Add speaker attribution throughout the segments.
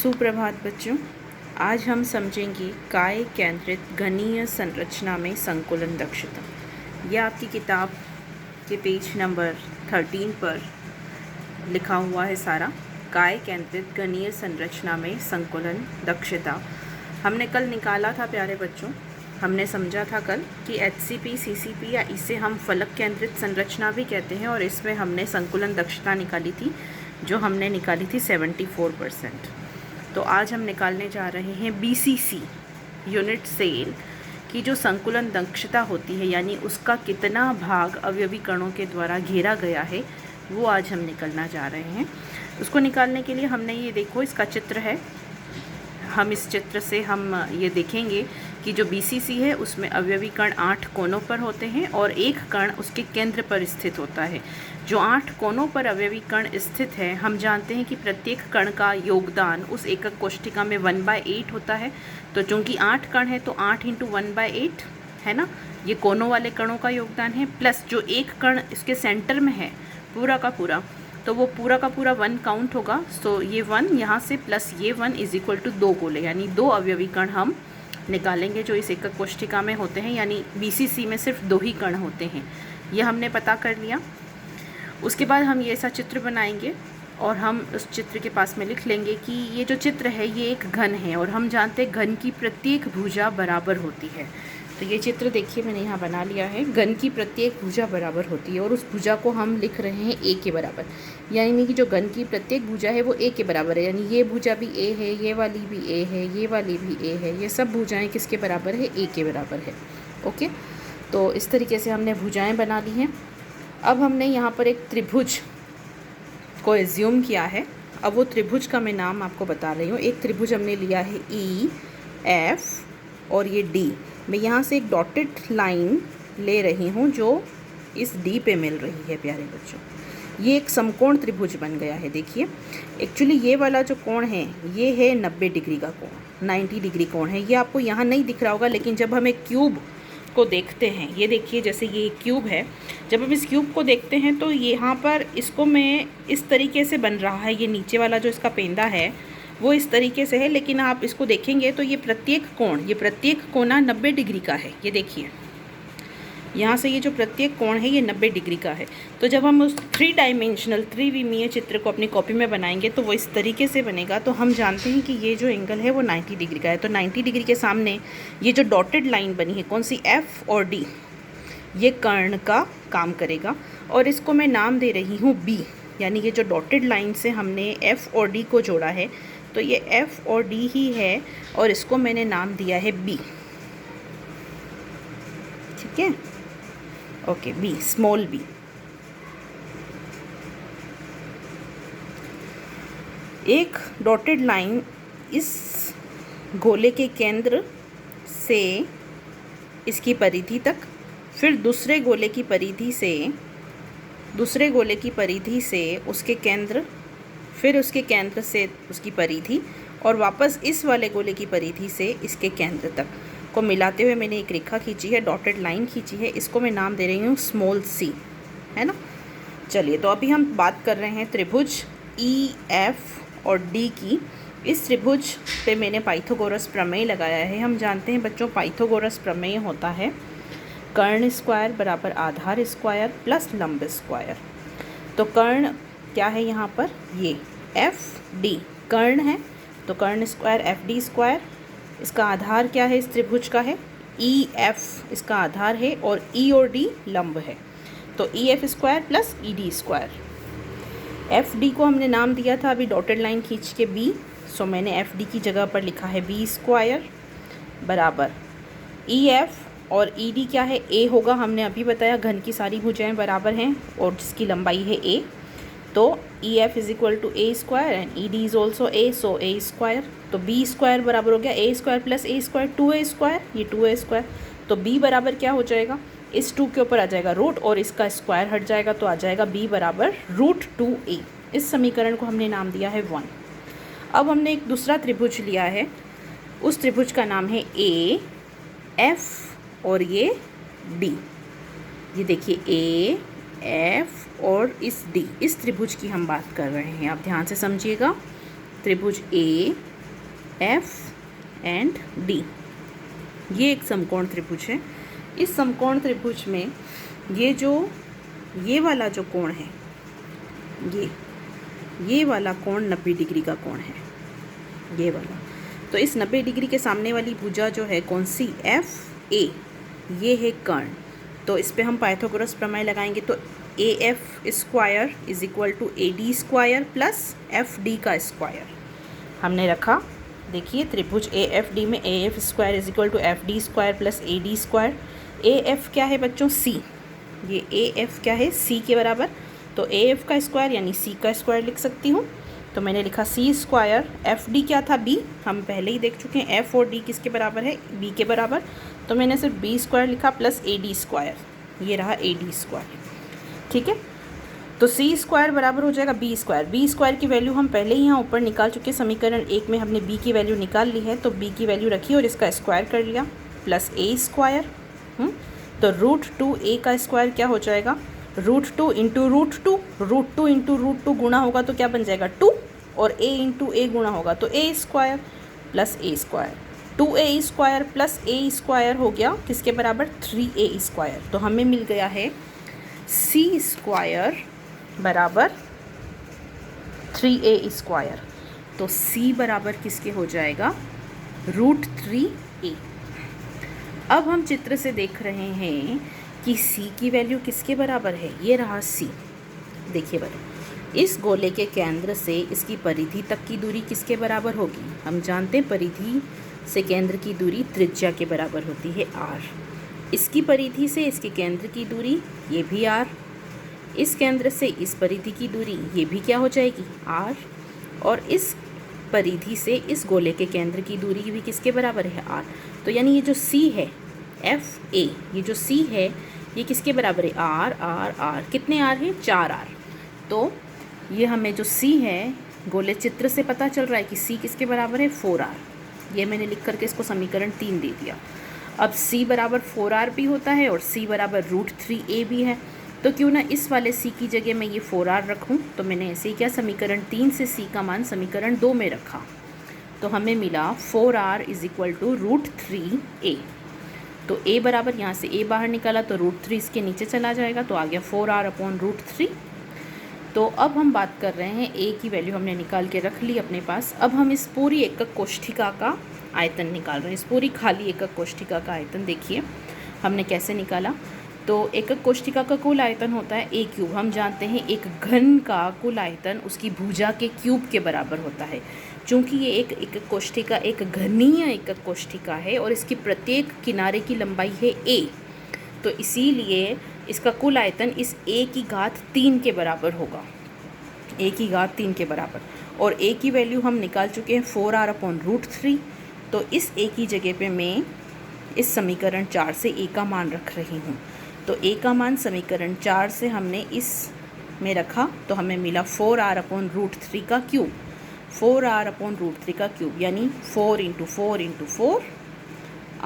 Speaker 1: सुप्रभात बच्चों। आज हम समझेंगे काय केंद्रित घनीय संरचना में संकुलन दक्षता। यह आपकी किताब के पेज नंबर 13 पर लिखा हुआ है सारा। काय केंद्रित घनीय संरचना में संकुलन दक्षता हमने कल निकाला था प्यारे बच्चों। हमने समझा था कल कि HCP, CCP या इसे हम फलक केंद्रित संरचना भी कहते हैं, और इसमें हमने संकुलन दक्षता निकाली थी जो हमने निकाली थी 74%। तो आज हम निकालने जा रहे हैं BCC यूनिट सेल की जो संकुलन दक्षता होती है, यानी उसका कितना भाग अवयवी कणों के द्वारा घेरा गया है, वो आज हम निकालना जा रहे हैं। उसको निकालने के लिए हमने ये देखो, इसका चित्र है। हम इस चित्र से हम ये देखेंगे कि जो BCC है उसमें अवयवी कण 8 कोनों पर होते हैं और एक कण उसके केंद्र पर स्थित होता है। जो 8 कोनों पर अवयवी कण स्थित है, हम जानते हैं कि प्रत्येक कण का योगदान उस एकक कोष्ठिका में 1/8 होता है। तो चूंकि 8 कण है तो 8 × 1/8 है ना, ये कोनों वाले कणों का योगदान है, प्लस जो एक कण इसके सेंटर में है पूरा का पूरा, तो वो पूरा का पूरा 1 काउंट होगा। सो ये 1 यहाँ से प्लस ये 1 = 2 गोले, यानी 2 अवयवी कण हम निकालेंगे जो इस एकक कोष्ठिका में होते हैं। यानी BCC में सिर्फ 2 ही कण होते हैं, यह हमने पता कर लिया। उसके बाद हम ये ऐसा चित्र बनाएंगे और हम उस चित्र के पास में लिख लेंगे कि ये जो चित्र है ये एक घन है, और हम जानते हैं घन की प्रत्येक भुजा बराबर होती है। तो ये चित्र देखिए मैंने यहाँ बना लिया है। घन की प्रत्येक भुजा बराबर होती है और उस भुजा को हम लिख रहे हैं A के बराबर, यानी कि जो घन की प्रत्येक भुजा है वो A के बराबर है। यानी ये भुजा भी A है, ये वाली भी A है, ये वाली भी A है, ये सब भुजाएं किसके बराबर है? A के बराबर है। ओके, तो इस तरीके से हमने भुजाएं बना ली हैं। अब हमने यहाँ पर एक त्रिभुज को एज्यूम किया है। अब वो त्रिभुज का मैं नाम आपको बता रही हूँ। एक त्रिभुज हमने लिया है EF और ये D। मैं यहाँ से एक डॉटेड लाइन ले रही हूँ जो इस D पे मिल रही है प्यारे बच्चों। ये एक समकोण त्रिभुज बन गया है। देखिए, एक्चुअली ये वाला जो कोण है ये है 90 डिग्री का कोण, 90 डिग्री कोण है। ये आपको यहाँ नहीं दिख रहा होगा, लेकिन जब हम एक क्यूब को देखते हैं, ये देखिए जैसे ये क्यूब है, जब हम इस क्यूब को देखते हैं तो यहाँ पर इसको मैं इस तरीके से बन रहा है। ये नीचे वाला जो इसका पेंदा है वो इस तरीके से है, लेकिन आप इसको देखेंगे तो ये प्रत्येक कोना 90 डिग्री का है। ये देखिए यहाँ से ये जो प्रत्येक कोण है ये 90 डिग्री का है। तो जब हम उस 3 डायमेंशनल त्रिविमीय चित्र को अपनी कॉपी में बनाएंगे तो वो इस तरीके से बनेगा। तो हम जानते हैं कि ये जो एंगल है वो 90 डिग्री का है। तो 90 डिग्री के सामने ये जो डॉटेड लाइन बनी है, कौन सी? F और D, ये कर्ण का काम करेगा। और इसको मैं नाम दे रही हूँ B, यानी ये जो डॉटेड लाइन से हमने F और D को जोड़ा है तो ये F और D ही है, और इसको मैंने नाम दिया है B। ठीक है, ओके, B, स्मॉल b। एक डॉटेड लाइन इस गोले के केंद्र से इसकी परिधि तक, फिर दूसरे गोले की परिधि से उसके केंद्र, फिर उसके केंद्र से उसकी परिधि, और वापस इस वाले गोले की परिधि से इसके केंद्र तक को मिलाते हुए मैंने एक रेखा खींची है, डॉटेड लाइन खींची है। इसको मैं नाम दे रही हूँ स्मॉल c, है ना। चलिए, तो अभी हम बात कर रहे हैं त्रिभुज EF और D की। इस त्रिभुज पे मैंने पाइथागोरस प्रमेय लगाया है। हम जानते हैं बच्चों, पाइथागोरस प्रमेय होता है कर्ण स्क्वायर बराबर आधार स्क्वायर प्लस लंब स्क्वायर। तो कर्ण क्या है यहाँ पर? ये FD कर्ण है, तो कर्ण स्क्वायर FD स्क्वायर। इसका आधार क्या है? इस त्रिभुज का है EF, इसका आधार है, और E और D लंब है। तो EF square plus ED square. FD को हमने नाम दिया था अभी डॉटेड लाइन खींच के B, सो मैंने FD की जगह पर लिखा है B स्क्वायर बराबर EF, और ED क्या है? A होगा। हमने अभी बताया घन की सारी भुजाएं बराबर हैं और जिसकी लंबाई है A, तो EF = A square and ED is also A, so A square. तो B स्क्वायर बराबर हो गया A square plus A square, 2A square, ये 2A स्क्वायर। तो B बराबर क्या हो जाएगा? इस 2 के ऊपर आ जाएगा रूट और इसका स्क्वायर हट जाएगा, तो आ जाएगा B बराबर √2A। इस समीकरण को हमने नाम दिया है 1। अब हमने एक दूसरा त्रिभुज लिया है, उस त्रिभुज का नाम है AF और ये D। ये देखिए AF और इस D, इस त्रिभुज की हम बात कर रहे हैं। आप ध्यान से समझिएगा। त्रिभुज एफ एंड डी। ये एक समकोण त्रिभुज है। इस समकोण त्रिभुज में ये वाला जो कोण है, ये वाला कोण 90 डिग्री का कोण है, ये वाला। तो इस 90 डिग्री के सामने वाली भुजा जो है कौन सी, एफ ए, ये है कर्ण। तो इस पे हम पाइथागोरस प्रमेय लगाएंगे। तो A F square is equal to A D square plus F D का स्क्वायर हमने रखा। देखिए त्रिभुज ए एफ डी में A F square is equal to F D square plus A D square. A F क्या है बच्चों, सी। ये ए एफ क्या है, सी के बराबर। तो ए एफ का स्क्वायर यानी सी का स्क्वायर लिख सकती हूँ। तो मैंने लिखा सी स्क्वायर, एफ डी क्या था, बी। हम पहले ही देख चुके हैं एफ और डी किसके बराबर है, बी के बराबर। तो मैंने सिर्फ बी स्क्वायर लिखा प्लस ए डी स्क्वायर, ये रहा ए डी स्क्वायर। ठीक है, तो सी स्क्वायर बराबर हो जाएगा बी स्क्वायर। बी स्क्वायर की वैल्यू हम पहले ही यहाँ ऊपर निकाल चुके, समीकरण 1 में हमने बी की वैल्यू निकाल ली है। तो बी की वैल्यू रखी और इसका स्क्वायर कर लिया प्लस ए स्क्वायर। तो √2 ए का स्क्वायर क्या हो जाएगा, √2 इंटू √2, √2 इंटू √2 गुणा होगा तो क्या बन जाएगा 2, और a इंटू ए गुणा होगा तो a square plus A square. 2a square plus A square हो गया किसके बराबर, 3a स्क्वायर। तो हमें मिल गया है c स्क्वायर बराबर 3a स्क्वायर। तो c बराबर किसके हो जाएगा, √3a। अब हम चित्र से देख रहे हैं कि c की वैल्यू किसके बराबर है, ये रहा c। देखिए बराबर, इस गोले के केंद्र से इसकी परिधि तक की दूरी किसके बराबर होगी, हम जानते हैं परिधि से केंद्र की दूरी त्रिज्या के बराबर होती है r। इसकी परिधि से इसके केंद्र की दूरी ये भी r, इस केंद्र से इस परिधि की दूरी ये भी क्या हो जाएगी r, और इस परिधि से इस गोले के केंद्र की दूरी भी किसके बराबर है r। तो यानी ये जो c है एफ ए, ये जो c है ये किसके बराबर है, r r r। कितने r है, 4r। तो ये हमें जो c है गोले चित्र से पता चल रहा है कि c किसके बराबर है, 4r। ये मैंने लिख करके इसको समीकरण 3 दे दिया। अब c बराबर 4r भी होता है और c बराबर √3a भी है। तो क्यों ना इस वाले c की जगह मैं ये 4r रखूं। तो मैंने ऐसे ही क्या, समीकरण 3 से c का मान समीकरण 2 में रखा। तो हमें मिला 4r is equal to √3a। तो a बराबर, यहाँ से a बाहर निकाला तो √3 इसके नीचे चला जाएगा, तो आ गया 4r अपॉन √3। तो अब हम बात कर रहे हैं a की वैल्यू हमने निकाल के रख ली अपने पास। अब हम इस पूरी एकक कोष्ठिका का आयतन निकाल रहे हैं। इस पूरी खाली एकक कोष्ठिका का आयतन देखिए हमने कैसे निकाला। तो एकक कोष्ठिका का कुल आयतन होता है a क्यूब। हम जानते हैं एक घन का कुल आयतन उसकी भुजा के क्यूब के बराबर होता है। चूँकि ये एक एकक कोष्ठिका एक घनीय एकक कोष्ठिका है और इसकी प्रत्येक किनारे की लंबाई है a, तो इसीलिए इसका कुल आयतन इस a की घात 3 के बराबर होगा, a की घात 3 के बराबर। और a की वैल्यू हम निकाल चुके हैं 4r अपॉन √3। तो इस a की जगह पे मैं इस समीकरण 4 से a का मान रख रही हूँ। तो a का मान समीकरण 4 से हमने इस में रखा तो हमें मिला 4r अपॉन √3 का क्यूब, 4r अपॉन √3 का क्यूब यानी 4 इंटू 4 इंटू 4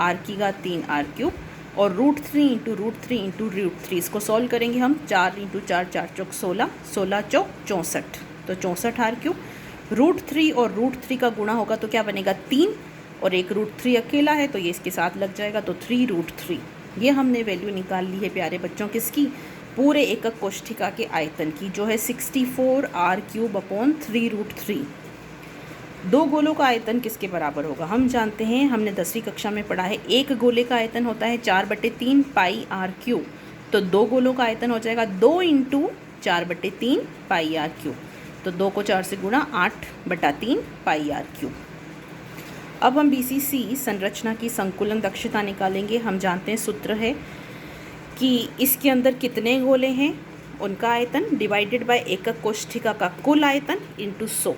Speaker 1: r की घात 3 r क्यूब, और √3 इंटू √3 इंटू √3 इसको सॉल्व करेंगे हम। 4 इंटू 4 4 चौक 16, 16 चौक 64, तो 64 r क्यूब। √3 और √3 का गुणा होगा तो क्या बनेगा 3, और एक √3 अकेला है तो ये इसके साथ लग जाएगा, तो 3√3। ये हमने वैल्यू निकाल ली है प्यारे बच्चों किसकी, पूरे एकक कोष्ठिका के आयतन की, जो है 64 r क्यूब अपॉन 3√3। दो गोलों का आयतन किसके बराबर होगा, हम जानते हैं, हमने 10वीं कक्षा में पढ़ा है, एक गोले का आयतन होता है 4/3 पाई r क्यूब। तो दो गोलों का आयतन हो जाएगा 2 इंटू 4/3 पाई r क्यूब। तो 2 को 4 से गुणा 8/3 पाई r क्यूब। अब हम BCC संरचना की संकुलन दक्षता निकालेंगे। हम जानते हैं सूत्र है कि इसके अंदर कितने गोले हैं उनका आयतन डिवाइडेड बाय एकक कोष्ठिका का कुल आयतन इंटू 100।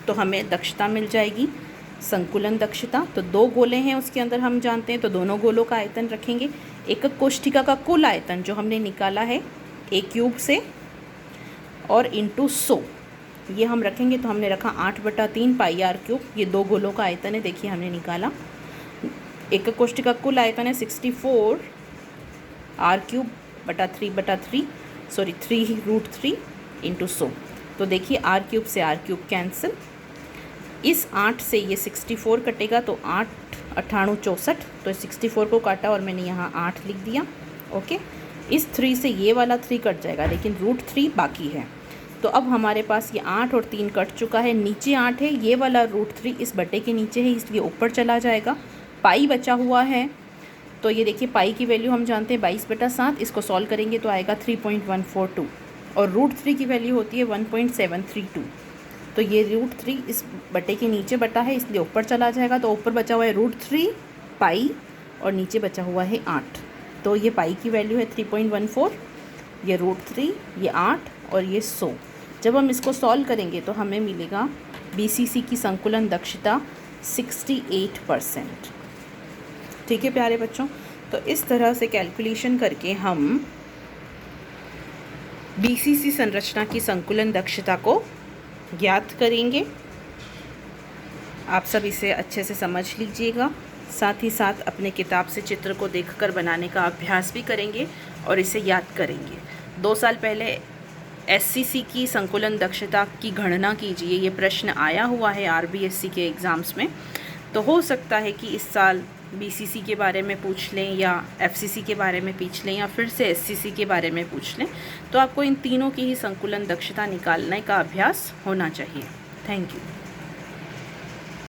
Speaker 1: तो हमें दक्षता मिल जाएगी संकुलन दक्षता। तो 2 गोले हैं उसके अंदर हम जानते हैं, तो दोनों गोलों का आयतन रखेंगे। एकक कोष्ठिका का कुल आयतन जो हमने निकाला है a क्यूब से और इंटू 100 ये हम रखेंगे, तो हमने रखा 8/3 पाई r क्यूब। ये 2 गोलों का आयतन है, देखिए हमने निकाला। एकक कोष्ठिका कुल आयतन है 64 r क्यूब बटा 3/3 सॉरी 3√3 इंटू 100। तो देखिए r क्यूब से r क्यूब कैंसिल, इस 8 से ये 64 कटेगा तो 8 98 64, तो 64 को काटा और मैंने यहाँ 8 लिख दिया। ओके, इस 3 से ये वाला 3 कट जाएगा लेकिन √3 बाकी है। तो अब हमारे पास ये 8 और 3 कट चुका है, नीचे 8 है, ये वाला √3 इस बटे के नीचे है इसलिए ऊपर चला जाएगा। पाई बचा हुआ है, तो ये देखिए पाई की वैल्यू हम जानते हैं 22/7, इसको सॉल्व करेंगे तो आएगा 3.142 और √3 की वैल्यू होती है 1.732। तो ये √3 इस बटे के नीचे बटा है इसलिए ऊपर चला जाएगा, तो ऊपर बचा हुआ है √3 पाई और नीचे बचा हुआ है 8। तो ये पाई की वैल्यू है 3.14, ये √3, ये 8 और ये 100। जब हम इसको सॉल्व करेंगे तो हमें मिलेगा BCC की संकुलन दक्षता 68%। ठीक है प्यारे बच्चों, तो इस तरह से कैलकुलेशन करके हम BCC संरचना की संकुलन दक्षता को ज्ञात करेंगे। आप सब इसे अच्छे से समझ लीजिएगा, साथ ही साथ अपने किताब से चित्र को देखकर बनाने का अभ्यास भी करेंगे और इसे याद करेंगे। 2 साल पहले SCC की संकुलन दक्षता की गणना कीजिए, ये प्रश्न आया हुआ है RBSC के एग्ज़ाम्स में। तो हो सकता है कि इस साल BCC के बारे में पूछ लें या FCC के बारे में पूछ लें या फिर से SCC के बारे में पूछ लें। तो आपको इन तीनों की ही संकुलन दक्षता निकालने का अभ्यास होना चाहिए। Thank you.